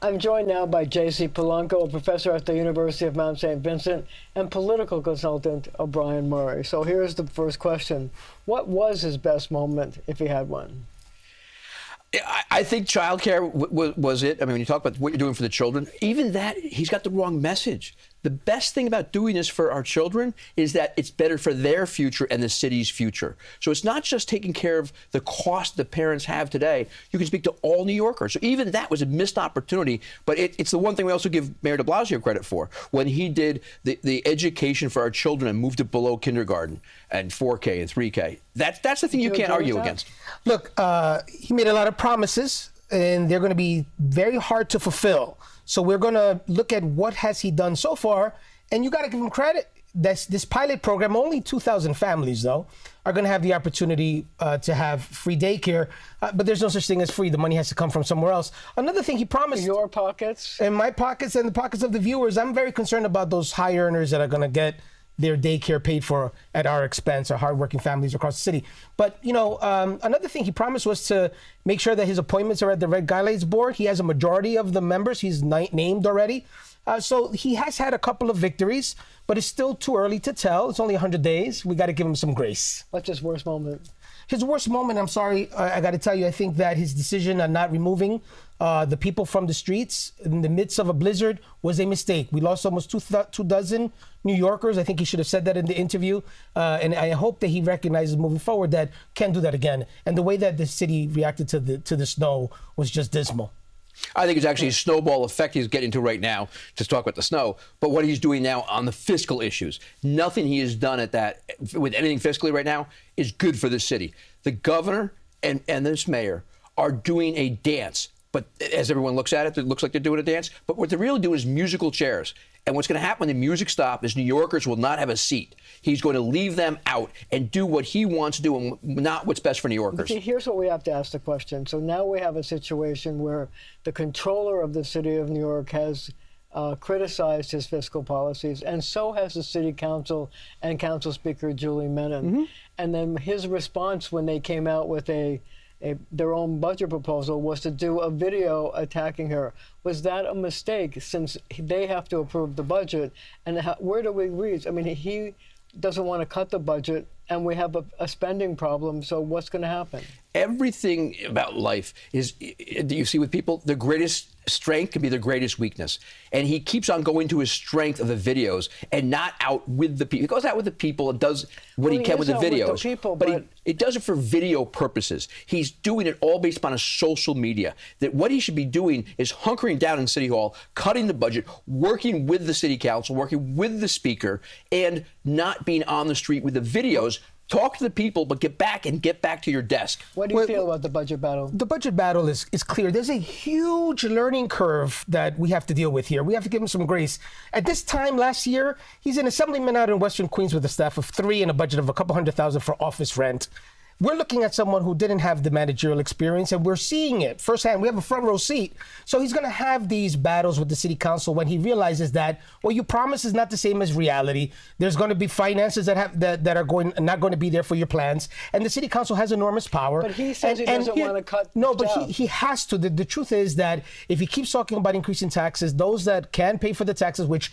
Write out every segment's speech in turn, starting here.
I'm joined now by J.C. Polanco, a professor at the University of Mount St. Vincent and political consultant O'Brien Murray. So here's the first question. What was his best moment, if he had one? I think childcare was it. I mean, when you talk about what you're doing for the children, even that, he's got the wrong message. The best thing about doing this for our children is that it's better for their future and the city's future. So it's not just taking care of the cost the parents have today. You can speak to all New Yorkers. So even that was a missed opportunity. But it's the one thing we also give Mayor de Blasio credit for. When he did the education for our children and moved it below kindergarten and 4K and 3K, that's the thing you can't argue against. Look, he made a lot of promises, and they're going to be very hard to fulfill. So we're going to look at what has he done so far, and you got to give him credit. This pilot program, only 2,000 families, though, are going to have the opportunity to have free daycare, but there's no such thing as free. The money has to come from somewhere else. Another thing he promised— In your pockets? In my pockets and the pockets of the viewers. I'm very concerned about those high earners that are going to get their daycare paid for at our expense, or hardworking families across the city. But, you know, another thing he promised was to make sure that his appointments are at the Red Guidelines Board. He has a majority of the members. He's named already. So he has had a couple of victories, but it's still too early to tell. It's only 100 days. We got to give him some grace. What's his worst moment? His worst moment, I'm sorry, I got to tell you, I think that his decision on not removing the people from the streets in the midst of a blizzard was a mistake. We lost almost two dozen New Yorkers. I think he should have said that in the interview. And I hope that he recognizes moving forward that can't do that again. And the way that the city reacted to the snow was just dismal. I think it's actually a snowball effect he's getting to right now to talk about the snow. But what he's doing now on the fiscal issues, nothing he has done with anything fiscally right now is good for the city. The governor and this mayor are doing a dance. But as everyone looks at it, it looks like they're doing a dance. But what they're really doing is musical chairs. And what's going to happen when the music stops is New Yorkers will not have a seat. He's going to leave them out and do what he wants to do and not what's best for New Yorkers. See, here's what we have to ask the question. So now we have a situation where the controller of the city of New York has criticized his fiscal policies, and so has the city council and council speaker Julie Menon. Mm-hmm. And then his response when they came out with their own budget proposal was to do a video attacking her. Was that a mistake, since they have to approve the budget? And where do we reach? I mean, he doesn't want to cut the budget, and we have a spending problem, so what's going to happen? Everything about life is, you see with people, the greatest strength can be their greatest weakness. And he keeps on going to his strength of the videos and not out with the people. He goes out with the people and does what he can with the videos. With the people, but he does it for video purposes. He's doing it all based upon a social media. That what he should be doing is hunkering down in City Hall, cutting the budget, working with the city council, working with the speaker, and not being on the street with the videos. Talk to the people, but get back to your desk. What do you feel about the budget battle? The budget battle is clear. There's a huge learning curve that we have to deal with here. We have to give him some grace. At this time last year, he's an assemblyman out in Western Queens with a staff of 3 and a budget of a couple $100,000 for office rent. We're looking at someone who didn't have the managerial experience, and we're seeing it firsthand. We have a front row seat. So he's going to have these battles with the city council when he realizes that what you promise is not the same as reality. There's going to be finances that are not going to be there for your plans, and the city council has enormous power. But he says he doesn't want to cut. No, but he has to. The truth is that if he keeps talking about increasing taxes, those that can pay for the taxes, which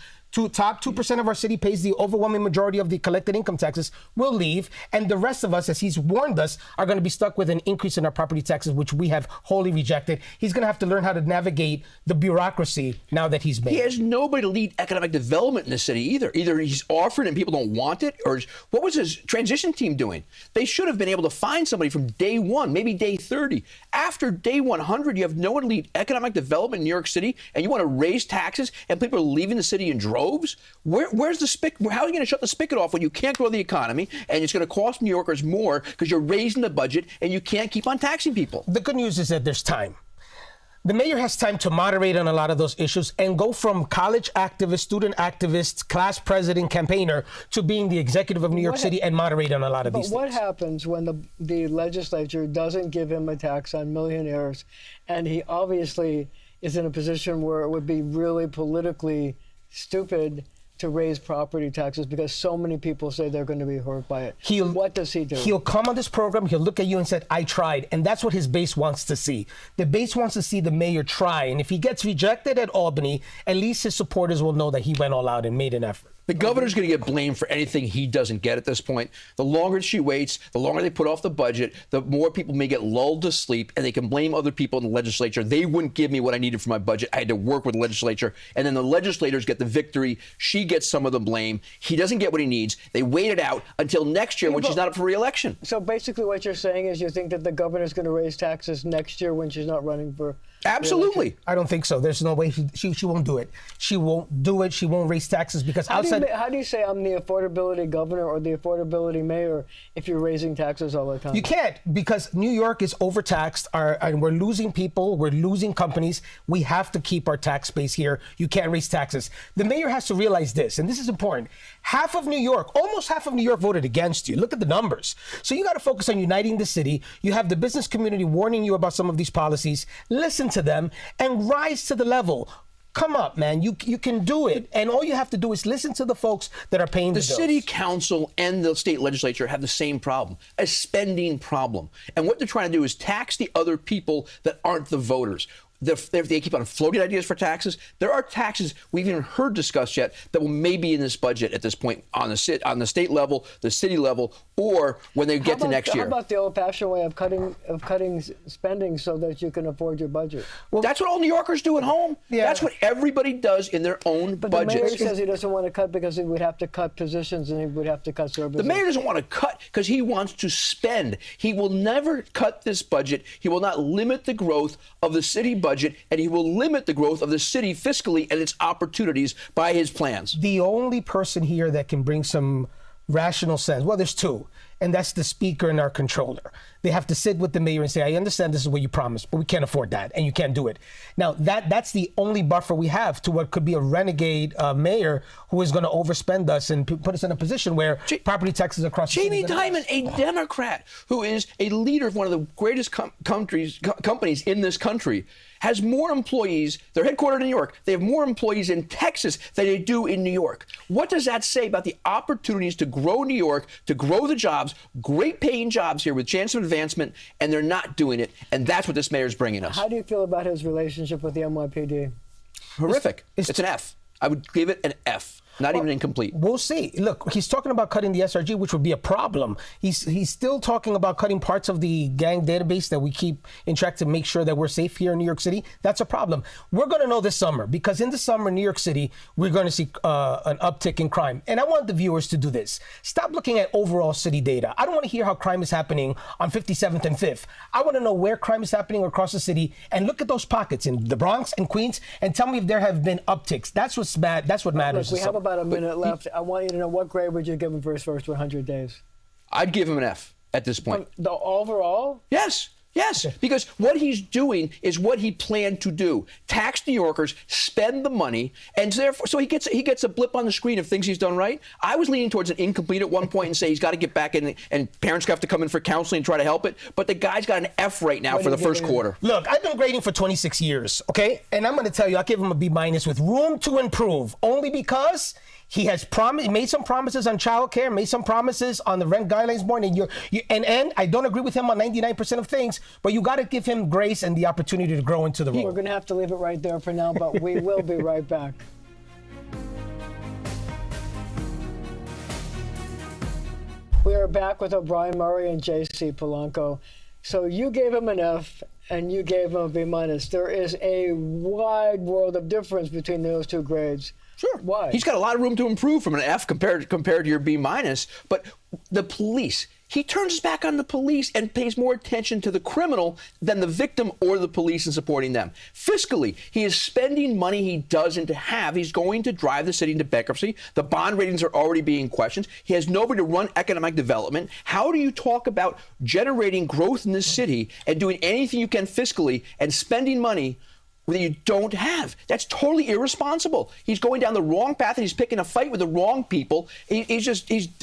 top 2% of our city pays the overwhelming majority of the collected income taxes, will leave. And the rest of us, as he's warned us, are going to be stuck with an increase in our property taxes, which we have wholly rejected. He's going to have to learn how to navigate the bureaucracy now that he's made. He has nobody to lead economic development in the city either. Either he's offering and people don't want it, or what was his transition team doing? They should have been able to find somebody from day one, maybe day 30. After day 100, you have no one to lead economic development in New York City, and you want to raise taxes, and people are leaving the city in droves? Where's the spigot? How are you going to shut the spigot off when you can't grow the economy and it's going to cost New Yorkers more because you're raising the budget and you can't keep on taxing people? The good news is that there's time. The mayor has time to moderate on a lot of those issues and go from college activist, student activist, class president, campaigner to being the executive of New York City and moderate on a lot of these things. But what happens when the legislature doesn't give him a tax on millionaires, and he obviously is in a position where it would be really politically stupid to raise property taxes because so many people say they're going to be hurt by it. What does he do? He'll come on this program, he'll look at you and say, I tried. And that's what his base wants to see. The base wants to see the mayor try. And if he gets rejected at Albany, at least his supporters will know that he went all out and made an effort. The governor's going to get blamed for anything he doesn't get at this point. The longer she waits, the longer they put off the budget, the more people may get lulled to sleep, and they can blame other people in the legislature. They wouldn't give me what I needed for my budget. I had to work with the legislature, and then the legislators get the victory. She gets some of the blame. He doesn't get what he needs. They wait it out until next year when she's not up for re-election. So basically what you're saying is you think that the governor's going to raise taxes next year when she's not running for Absolutely. re-election? I don't think so. There's no way she won't do it. She won't do it. She won't raise taxes because how do you say I'm the affordability governor or the affordability mayor if you're raising taxes all the time? You can't, because New York is overtaxed, and we're losing people, we're losing companies. We have to keep our tax base here. You can't raise taxes. The mayor has to realize this, and this is important. Half of New York, almost half of New York voted against you. Look at the numbers. So you got to focus on uniting the city. You have the business community warning you about some of these policies. Listen to them and rise to the level. Come up, man. You can do it. And all you have to do is listen to the folks that are paying the bills. The city council and the state legislature have the same problem, a spending problem. And what they're trying to do is tax the other people that aren't the voters. They keep on floating ideas for taxes. There are taxes we haven't even heard discussed yet that will maybe in this budget at this point on the state level, the city level, or when they get to next year. How about the old-fashioned way of cutting spending so that you can afford your budget? Well, that's what all New Yorkers do at home. Yeah. That's what everybody does in their own budgets. But the mayor says he doesn't want to cut because he would have to cut positions and he would have to cut services. The mayor doesn't want to cut because he wants to spend. He will never cut this budget. He will not limit the growth of the city budget, and he will limit the growth of the city fiscally and its opportunities by his plans. The only person here that can bring some rational sense, well, there's two, and that's the speaker and our controller. They have to sit with the mayor and say, I understand this is what you promised, but we can't afford that, and you can't do it. Now, that's the only buffer we have to what could be a renegade mayor who is going to overspend us and put us in a position where property taxes across the city. Jamie Dimon, a Democrat who is a leader of one of the greatest companies in this country, has more employees. They're headquartered in New York. They have more employees in Texas than they do in New York. What does that say about the opportunities to grow New York, to grow the jobs, great paying jobs here with chance of advancement, and they're not doing it, and that's what this mayor's bringing us. How do you feel about his relationship with the NYPD? Horrific. It's an F. I would give it an F. Not even incomplete. We'll see. Look, he's talking about cutting the SRG, which would be a problem. He's still talking about cutting parts of the gang database that we keep in track to make sure that we're safe here in New York City. That's a problem. We're going to know this summer, because in the summer in New York City, we're going to see an uptick in crime. And I want the viewers to do this. Stop looking at overall city data. I don't want to hear how crime is happening on 57th and 5th. I want to know where crime is happening across the city, and look at those pockets in the Bronx and Queens and tell me if there have been upticks. That's what's bad. That's what matters. Look, we have about a minute left. I want you to know, what grade would you give him for his first 100 days? I'd give him an F at this point. The overall? Yes. Yes, because what he's doing is what he planned to do: tax New Yorkers, spend the money, and therefore, so he gets a blip on the screen of things he's done right. I was leaning towards an incomplete at one point and say he's got to get back in, and parents have to come in for counseling and try to help it. But the guy's got an F right now for the first quarter. Look, I've been grading for 26 years, okay, and I'm going to tell you, I give him a B- with room to improve, only because he has made some promises on childcare, made some promises on the rent guidelines board, and I don't agree with him on 99% of things, but you got to give him grace and the opportunity to grow into the role. We're going to have to leave it right there for now, but we will be right back. We are back with O'Brien Murray and J.C. Polanco. So you gave him an F and you gave him a B-. There is a wide world of difference between those two grades. Sure. Why? He's got a lot of room to improve from an F compared to your B-. But the police, he turns his back on the police and pays more attention to the criminal than the victim or the police in supporting them. Fiscally, he is spending money he doesn't have. He's going to drive the city into bankruptcy. The bond ratings are already being questioned. He has nobody to run economic development. How do you talk about generating growth in this city and doing anything you can fiscally and spending money that you don't have. That's totally irresponsible. He's going down the wrong path, and he's picking a fight with the wrong people. He's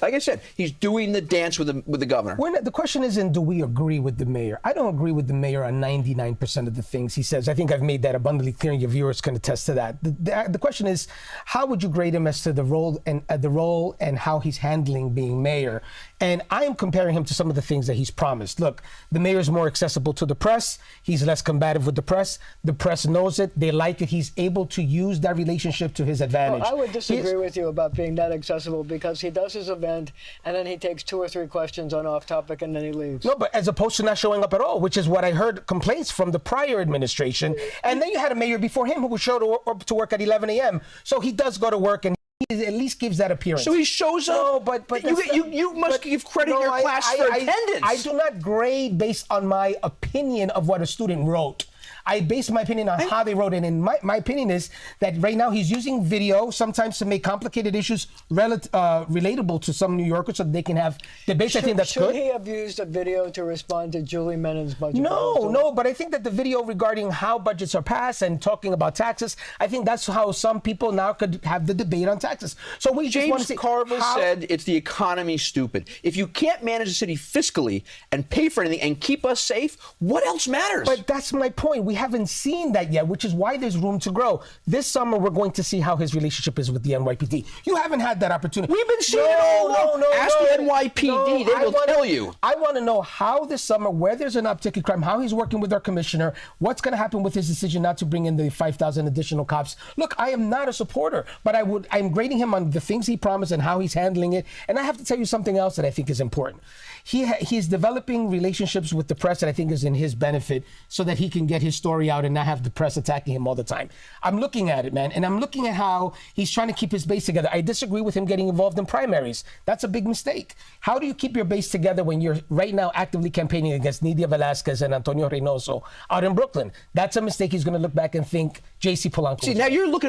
like I said, he's doing the dance with the governor. The question isn't, do we agree with the mayor? I don't agree with the mayor on 99% of the things he says. I think I've made that abundantly clear, and your viewers can attest to that. The question is, how would you grade him as to the role and how he's handling being mayor? And I am comparing him to some of the things that he's promised. Look, the mayor is more accessible to the press. He's less combative with the press. The press knows it. They like it. He's able to use that relationship to his advantage. Well, I would disagree with you about being that accessible, because he does his event and then he takes 2 or 3 questions on off topic and then he leaves. No, but as opposed to not showing up at all, which is what I heard complaints from the prior administration. And then you had a mayor before him who would show up to work at 11 a.m. So he does go to work, and he at least gives that appearance. So he shows up. No, but you must give credit to your class for attendance. I do not grade based on my opinion of what a student wrote. I base my opinion on how they wrote it. And my opinion is that right now he's using video sometimes to make complicated issues relatable to some New Yorkers so that they can have debates. I think that's good. Should he have used a video to respond to Julie Menon's budget? No, but I think that the video regarding how budgets are passed and talking about taxes, I think that's how some people now could have the debate on taxes. So we just want to see Carville said it's the economy, stupid. If you can't manage the city fiscally and pay for anything and keep us safe, what else matters? But that's my point. We haven't seen that yet, which is why there's room to grow. This summer, we're going to see how his relationship is with the NYPD. You haven't had that opportunity. We've been seeing it all along. Ask the NYPD. They will tell you. I want to know how this summer, where there's an uptick in crime, how he's working with our commissioner, what's going to happen with his decision not to bring in the 5,000 additional cops. Look, I am not a supporter, but I'm grading him on the things he promised and how he's handling it. And I have to tell you something else that I think is important. He's developing relationships with the press that I think is in his benefit so that he can get his story out and not have the press attacking him all the time. I'm looking at it, man, and I'm looking at how he's trying to keep his base together. I disagree with him getting involved in primaries. That's a big mistake. How do you keep your base together when you're right now actively campaigning against Nidia Velasquez and Antonio Reynoso out in Brooklyn? That's a mistake he's going to look back and think J.C. Polanco. See, now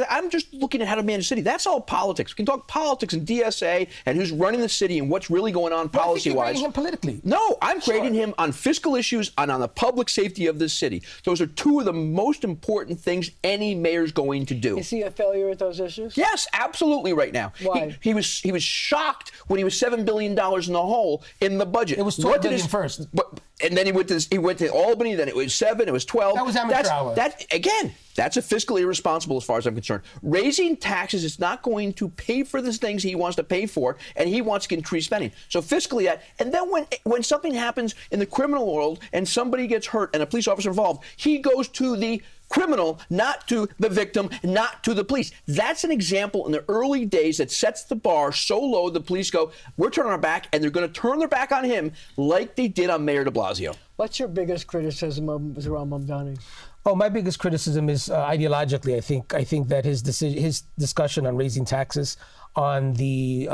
I'm just looking at how to manage the city. That's all politics. We can talk politics and DSA and who's running the city and what's really going on policy-wise. Politically. No, I'm grading him on fiscal issues and on the public safety of this city. Those are 2 of the most important things any mayor's going to do. Is he a failure at those issues? Yes, absolutely. Right now, why? He was shocked when he was $7 billion in the hole in the budget. It was $12 billion first. And then he went to Albany. Then it was 7. It was 12. That was amateur hour. That's a fiscally irresponsible as far as I'm concerned. Raising taxes is not going to pay for the things he wants to pay for, and he wants to increase spending. So fiscally, and then when something happens in the criminal world and somebody gets hurt and a police officer involved, he goes to the criminal, not to the victim, not to the police. That's an example in the early days that sets the bar so low the police go, we're turning our back, and they're going to turn their back on him like they did on Mayor de Blasio. What's your biggest criticism of Zohran Mamdani? Oh, my biggest criticism is ideologically. I think that his discussion on raising taxes on the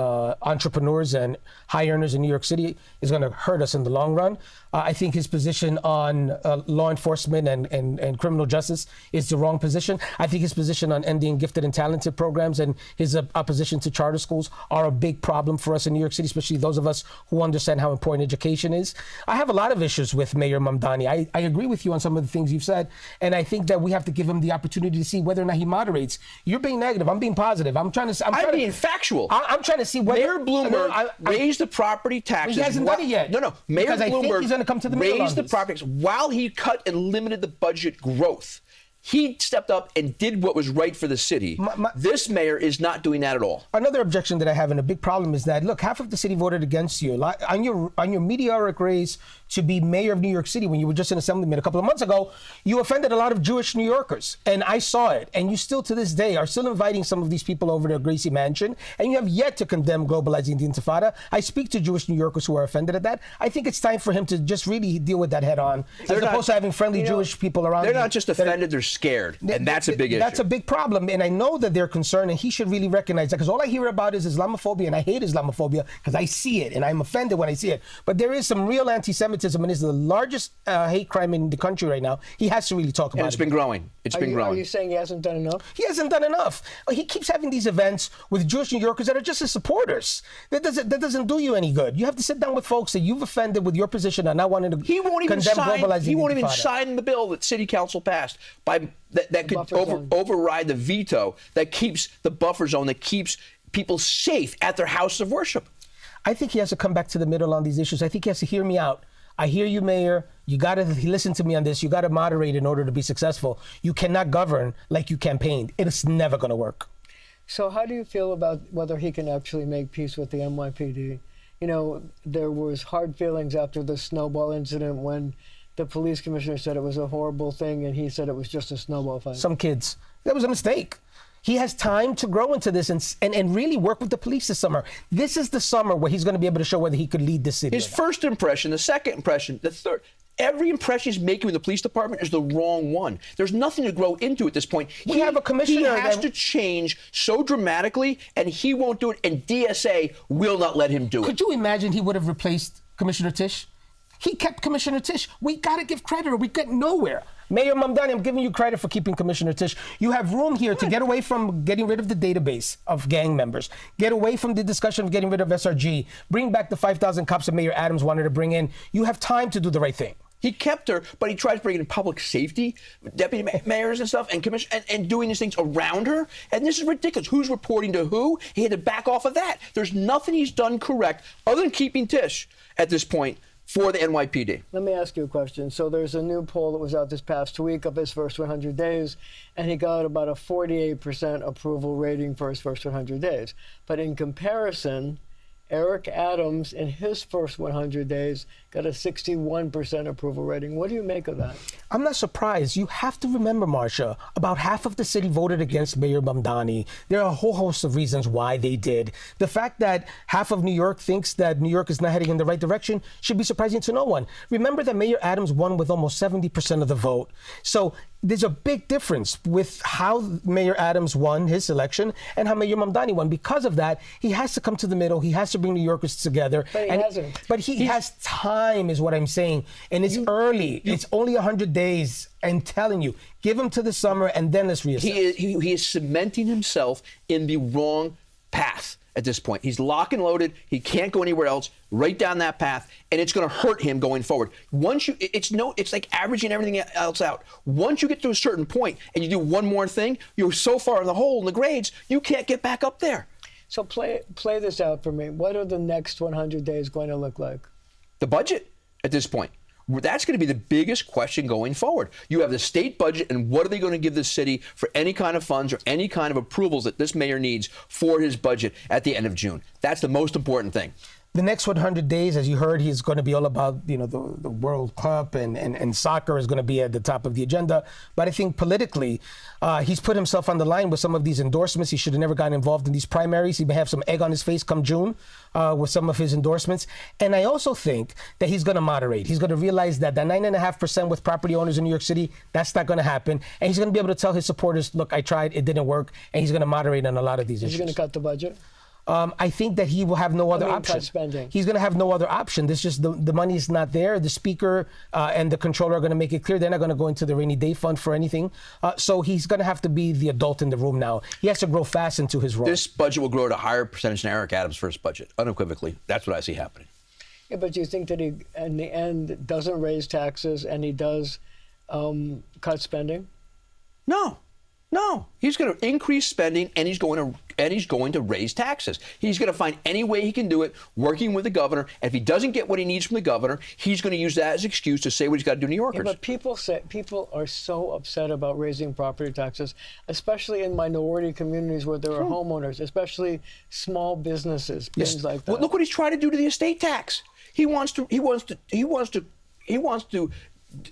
entrepreneurs and high earners in New York City is going to hurt us in the long run. I think his position on law enforcement and criminal justice is the wrong position. I think his position on ending gifted and talented programs and his opposition to charter schools are a big problem for us in New York City, especially those of us who understand how important education is. I have a lot of issues with Mayor Mamdani. I agree with you on some of the things you've said, and I think that we have to give him the opportunity to see whether or not he moderates. You're being negative. I'm being positive. I'm being factual. I'm trying to see whether Mayor Bloomberg raised the property taxes. He hasn't done it yet. No, Mayor because Bloomberg I think he's going to come to the middle raised the property taxes while he cut and limited the budget growth. He stepped up and did what was right for the city. This mayor is not doing that at all. Another objection that I have and a big problem is that, look, half of the city voted against you. On your meteoric raise to be mayor of New York City when you were just an assemblyman a couple of months ago, you offended a lot of Jewish New Yorkers. And I saw it. And you still, to this day, are still inviting some of these people over to Gracie Mansion. And you have yet to condemn globalizing the Intifada. I speak to Jewish New Yorkers who are offended at that. I think it's time for him to just really deal with that head on, as opposed to having friendly Jewish people around. They're not just offended, they're scared. And that's a big issue. That's a big problem. And I know that they're concerned, and he should really recognize that, because all I hear about is Islamophobia, and I hate Islamophobia because I see it, and I'm offended when I see it. But there is some real anti-Semitism anti-Semitism and is the largest hate crime in the country right now, he has to really talk about it. And it's been growing. It's been growing. Are you saying he hasn't done enough? He hasn't done enough. He keeps having these events with Jewish New Yorkers that are just his supporters. That doesn't do you any good. You have to sit down with folks that you've offended with your position and not wanting to condemn globalizing. He won't even sign the bill that City Council passed that could override the veto that keeps the buffer zone, that keeps people safe at their house of worship. I think he has to come back to the middle on these issues. I think he has to hear me out. I hear you, Mayor. You got to listen to me on this. You got to moderate in order to be successful. You cannot govern like you campaigned. It's never going to work. So how do you feel about whether he can actually make peace with the NYPD? You know, there was hard feelings after the snowball incident when the police commissioner said it was a horrible thing and he said it was just a snowball fight. Some kids. That was a mistake. He has time to grow into this and really work with the police this summer. This is the summer where he's going to be able to show whether he could lead the city. His first impression, the second impression, the third. Every impression he's making with the police department is the wrong one. There's nothing to grow into at this point. We have a commissioner He has to change so dramatically, and he won't do it, and DSA will not let him do it. Could you imagine he would have replaced Commissioner Tisch? He kept Commissioner Tisch. We got to give credit or we get nowhere. Mayor Mamdani, I'm giving you credit for keeping Commissioner Tisch. You have room here to get away from getting rid of the database of gang members, get away from the discussion of getting rid of SRG, bring back the 5,000 cops that Mayor Adams wanted to bring in. You have time to do the right thing. He kept her, but he tries bringing in public safety, deputy mayors and stuff, and commission and doing these things around her. And this is ridiculous. Who's reporting to who? He had to back off of that. There's nothing he's done correct other than keeping Tisch at this point for the NYPD. Let me ask you a question. So there's a new poll that was out this past week of his first 100 days, and he got about a 48% approval rating for his first 100 days. But in comparison, Eric Adams, in his first 100 days, got a 61% approval rating. What do you make of that? I'm not surprised. You have to remember, Marcia, about half of the city voted against Mayor Mamdani. There are a whole host of reasons why they did. The fact that half of New York thinks that New York is not heading in the right direction should be surprising to no one. Remember that Mayor Adams won with almost 70% of the vote. So there's a big difference with how Mayor Adams won his election and how Mayor Mamdani won. Because of that, he has to come to the middle. He has to bring New Yorkers together. But he hasn't. But he has time, is what I'm saying. And it's early. It's only 100 days. I'm telling you, give him to the summer and then let's reassess. He is cementing himself in the wrong path at this point. He's lock and loaded. He can't go anywhere else. Right down that path, and it's going to hurt him going forward. Once you, it's like averaging everything else out. Once you get to a certain point and you do one more thing, you're so far in the hole in the grades, you can't get back up there. So play this out for me. What are the next 100 days going to look like? The budget at this point. That's going to be the biggest question going forward. You have the state budget, and what are they going to give the city for any kind of funds or any kind of approvals that this mayor needs for his budget at the end of June? That's the most important thing. The next 100 days, as you heard, he's going to be all about, the World Cup and soccer is going to be at the top of the agenda. But I think politically, he's put himself on the line with some of these endorsements. He should have never gotten involved in these primaries. He may have some egg on his face come June with some of his endorsements. And I also think that he's going to moderate. He's going to realize that the 9.5% with property owners in New York City, that's not going to happen. And he's going to be able to tell his supporters, look, I tried, it didn't work. And he's going to moderate on a lot of these issues. He's going to cut the budget? I think that he will have no other option. Cut spending. He's going to have no other option. This just the money is not there. The speaker and the controller are going to make it clear they're not going to go into the rainy day fund for anything. So he's going to have to be the adult in the room now. He has to grow fast into his role. This budget will grow at a higher percentage than Eric Adams' first budget, unequivocally. That's what I see happening. Yeah, but do you think that he, in the end, doesn't raise taxes and he does cut spending? No, he's going to increase spending and he's going to raise taxes. He's going to find any way he can do it, working with the governor. And if he doesn't get what he needs from the governor, he's going to use that as an excuse to say what he's got to do to New Yorkers. Yeah, but people are so upset about raising property taxes, especially in minority communities where there are homeowners, especially small businesses, things like that. Well, look what he's trying to do to the estate tax. He wants to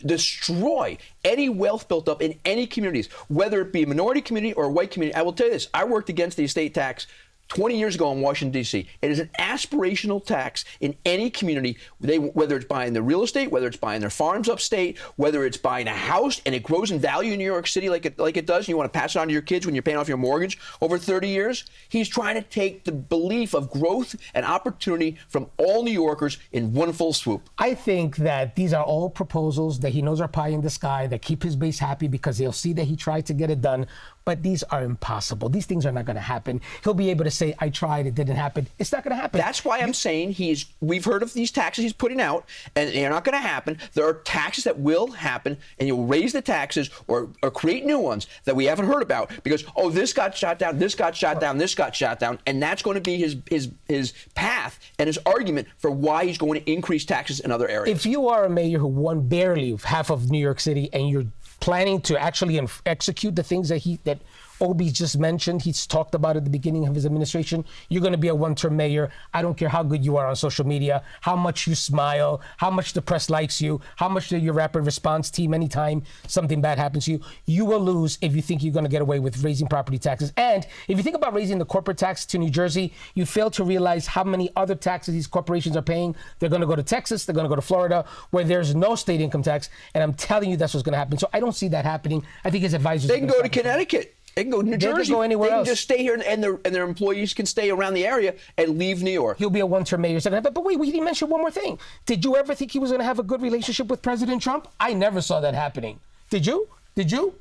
destroy any wealth built up in any communities, whether it be a minority community or a white community. I will tell you this, I worked against the estate tax 20 years ago in Washington, D.C. It is an aspirational tax in any community, whether it's buying their real estate, whether it's buying their farms upstate, whether it's buying a house and it grows in value in New York City like it does, and you want to pass it on to your kids when you're paying off your mortgage over 30 years. He's trying to take the belief of growth and opportunity from all New Yorkers in one full swoop. I think that these are all proposals that he knows are pie in the sky, that keep his base happy because they'll see that he tried to get it done. But these are impossible. These things are not going to happen. He'll be able to say, I tried, it didn't happen. It's not going to happen. That's why I'm saying we've heard of these taxes he's putting out, and they're not going to happen. There are taxes that will happen, and you'll raise the taxes or create new ones that we haven't heard about because, oh, this got shot down, this got shot down, this got shot down, and that's going to be his path and his argument for why he's going to increase taxes in other areas. If you are a mayor who won barely half of New York City and you're planning to actually execute the things that Obi just mentioned, he's talked about at the beginning of his administration, you're going to be a one-term mayor. I don't care how good you are on social media, how much you smile, how much the press likes you, how much your rapid response team, anytime something bad happens to you, you will lose if you think you're going to get away with raising property taxes. And if you think about raising the corporate tax to New Jersey, you fail to realize how many other taxes these corporations are paying. They're going to go to Texas, they're going to go to Florida, where there's no state income tax. And I'm telling you that's what's going to happen. So I don't see that happening. I think his advisors... They can go to Connecticut. They can go to New Jersey. Go anywhere else. They can just stay here, and their employees can stay around the area and leave New York. He'll be a one-term mayor. But wait, we didn't mention one more thing. Did you ever think he was going to have a good relationship with President Trump? I never saw that happening. Did you? Did you?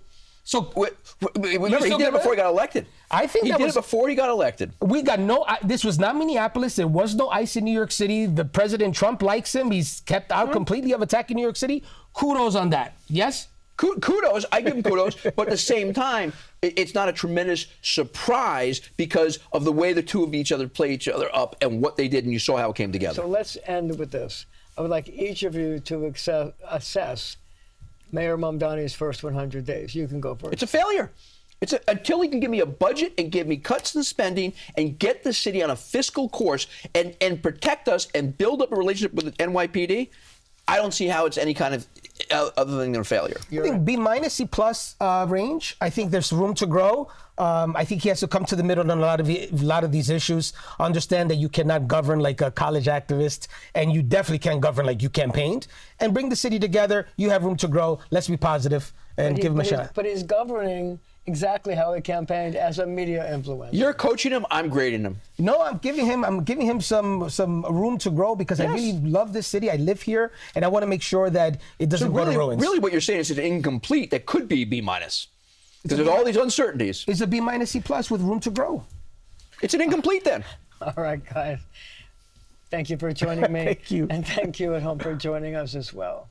So remember, he did it before he got elected. I think he did it before he got elected. We got no. This was not Minneapolis. There was no ICE in New York City. The President Trump likes him. He's kept out completely of attacking New York City. Kudos on that. Yes. Kudos, I give him kudos, but at the same time, it's not a tremendous surprise because of the way the two of each other play each other up and what they did, and you saw how it came together. So let's end with this. I would like each of you to assess Mayor Mamdani's first 100 days. You can go first. It's a failure. Until he can give me a budget and give me cuts in spending and get the city on a fiscal course and protect us and build up a relationship with the NYPD, I don't see how it's any kind of other than a failure. I think B minus, C plus range. I think there's room to grow. I think he has to come to the middle on a lot of these issues. Understand that you cannot govern like a college activist, and you definitely can't govern like you campaigned. And bring the city together. You have room to grow. Let's be positive and give him a shot. But he's governing exactly how he campaigned as a media influencer. You're coaching him. I'm grading him. No, I'm giving him some room to grow because I really love this city. I live here, and I want to make sure that it doesn't go to ruins. Really, what you're saying is it's incomplete. That could be B minus because there's all these uncertainties. It's a B minus, C plus with room to grow. It's an incomplete then. All right, guys. Thank you for joining me. Thank you. And thank you at home for joining us as well.